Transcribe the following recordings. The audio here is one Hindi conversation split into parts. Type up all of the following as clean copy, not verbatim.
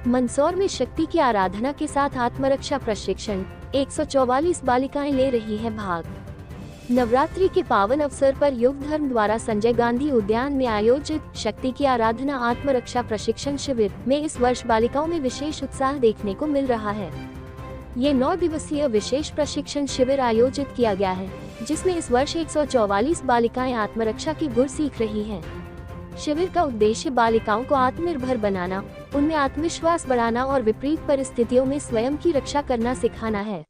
मंदसौर में शक्ति की आराधना के साथ आत्मरक्षा प्रशिक्षण, 144 बालिकाएं ले रही हैं भाग। नवरात्रि के पावन अवसर पर युव धर्म द्वारा संजय गांधी उद्यान में आयोजित शक्ति की आराधना आत्मरक्षा प्रशिक्षण शिविर में इस वर्ष बालिकाओं में विशेष उत्साह देखने को मिल रहा है। ये 9 दिवसीय विशेष प्रशिक्षण शिविर आयोजित किया गया है, जिसमें इस वर्ष 144 बालिकाएं आत्मरक्षा के गुर सीख रही हैं। शिविर का उद्देश्य बालिकाओं को आत्मनिर्भर बनाना, उनमें आत्मविश्वास बढ़ाना और विपरीत परिस्थितियों में स्वयं की रक्षा करना सिखाना है।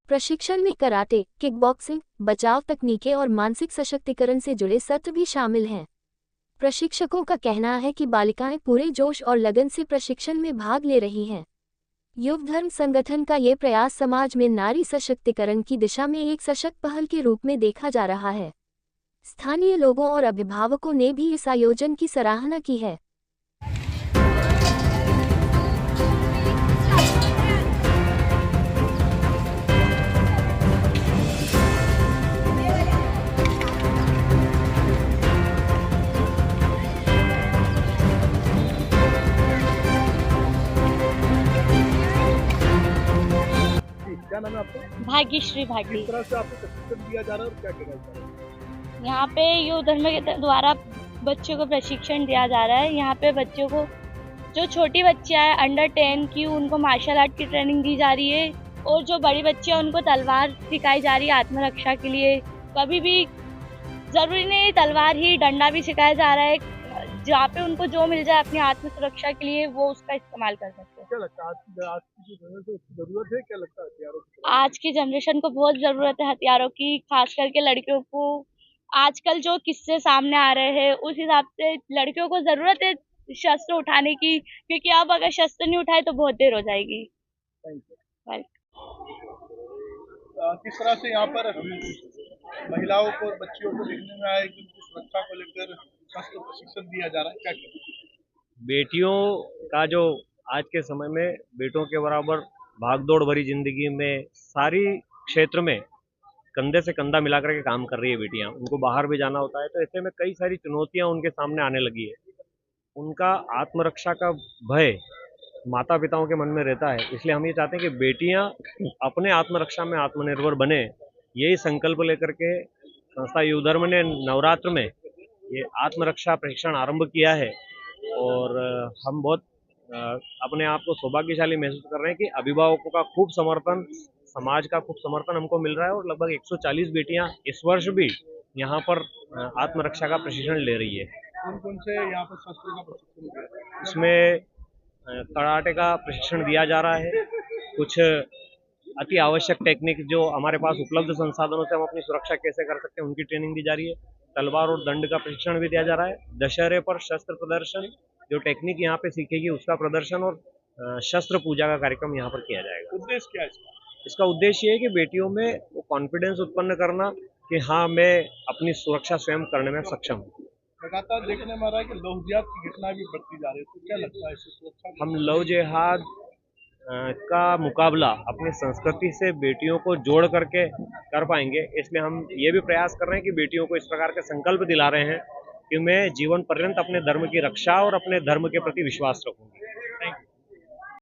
प्रशिक्षण में कराटे, किकबॉक्सिंग, बचाव तकनीकें और मानसिक सशक्तिकरण से जुड़े सत्र भी शामिल हैं। प्रशिक्षकों का कहना है कि बालिकाएं पूरे जोश और लगन से प्रशिक्षण में भाग ले रही हैं। युव धर्म संगठन का ये प्रयास समाज में नारी सशक्तिकरण की दिशा में एक सशक्त पहल के रूप में देखा जा रहा है। स्थानीय लोगों और अभिभावकों ने भी इस आयोजन की सराहना की है। क्या नाम है आपका? भाग्यश्री भाटी। किस तरह से आपको प्रशिक्षण दिया जा रहा है और क्या कहना चाह रहे हैं? यहाँ पे युव धर्म के द्वारा बच्चों को प्रशिक्षण दिया जा रहा है। यहाँ पे बच्चों को जो छोटी बच्चियाँ हैं अंडर 10 की, उनको मार्शल आर्ट की ट्रेनिंग दी जा रही है और जो बड़ी बच्चियाँ उनको तलवार सिखाई जा रही है आत्मरक्षा के लिए। कभी भी जरूरी नहीं तलवार ही, डंडा भी सिखाया जा रहा है। जहाँ पे उनको जो मिल जाए अपनी आत्म सुरक्षा के लिए वो उसका इस्तेमाल कर सकते हैं। क्या लगता है आज की जो जनरेशन उसकी जरूरत है? क्या लगता है हथियारों की? आज की जनरेशन को बहुत जरूरत है हथियारों की, खास करके लड़कियों को। आजकल जो किस्से सामने आ रहे हैं उस हिसाब से लड़कियों को जरूरत है शस्त्र उठाने की, क्योंकि अब अगर शस्त्र नहीं उठाए तो बहुत देर हो जाएगी। Thank you. वेलकम। किस तरह से यहाँ पर महिलाओं को और बच्चियों को देखने में आया कि उनकी सुरक्षा को लेकर शस्त्र प्रशिक्षण दिया जा रहा है, क्या कहना है? बेटियों का जो आज के समय में बेटों के बराबर भागदौड़ भरी जिंदगी में सारी क्षेत्र में कंधे से कंधा मिलाकर के काम कर रही है बेटियां। उनको बाहर भी जाना होता है, तो ऐसे में कई सारी चुनौतियां उनके सामने आने लगी है। उनका आत्मरक्षा का भय माता पिताओं के मन में रहता है, इसलिए हम ये चाहते हैं कि बेटियां अपने आत्मरक्षा में आत्मनिर्भर बने। यही संकल्प लेकर के संस्था युव धर्म ने नवरात्र में ये आत्मरक्षा प्रशिक्षण आरंभ किया है और हम बहुत अपने आप को सौभाग्यशाली महसूस कर रहे हैं कि अभिभावकों का खूब समर्थन, समाज का खूब समर्थन हमको मिल रहा है और लगभग 140 बेटियां इस वर्ष भी यहाँ पर आत्मरक्षा का प्रशिक्षण ले रही है। कौन कौन से यहाँ पर शस्त्र का प्रशिक्षण दिया जा रहा है? इसमें कराटे का प्रशिक्षण दिया जा रहा है, कुछ अति आवश्यक टेक्निक जो हमारे पास उपलब्ध संसाधनों से हम अपनी सुरक्षा कैसे कर सकते हैं उनकी ट्रेनिंग दी जा रही है। तलवार और दंड का प्रशिक्षण भी दिया जा रहा है। दशहरे पर शस्त्र प्रदर्शन, जो टेक्निक यहाँ पे सीखेगी उसका प्रदर्शन और शस्त्र पूजा का कार्यक्रम यहाँ पर किया जाएगा। उद्देश्य क्या है इसका? इसका उद्देश्य ये है कि बेटियों में वो कॉन्फिडेंस उत्पन्न करना कि हाँ, मैं अपनी सुरक्षा स्वयं करने में सक्षम हूँ। लगातार देखने में आ रहा है कि लव जिहाद की घटना भी बढ़ती जा रही है, तो क्या लगता है इससे सुरक्षा? हम लव जिहाद का मुकाबला अपनी संस्कृति से बेटियों को जोड़ करके कर पाएंगे, इसलिए हम ये भी प्रयास कर रहे हैं कि बेटियों को इस प्रकार के संकल्प दिला रहे हैं कि मैं जीवन पर्यंत अपने धर्म की रक्षा और अपने धर्म के प्रति विश्वास रखूंगी। Thank you.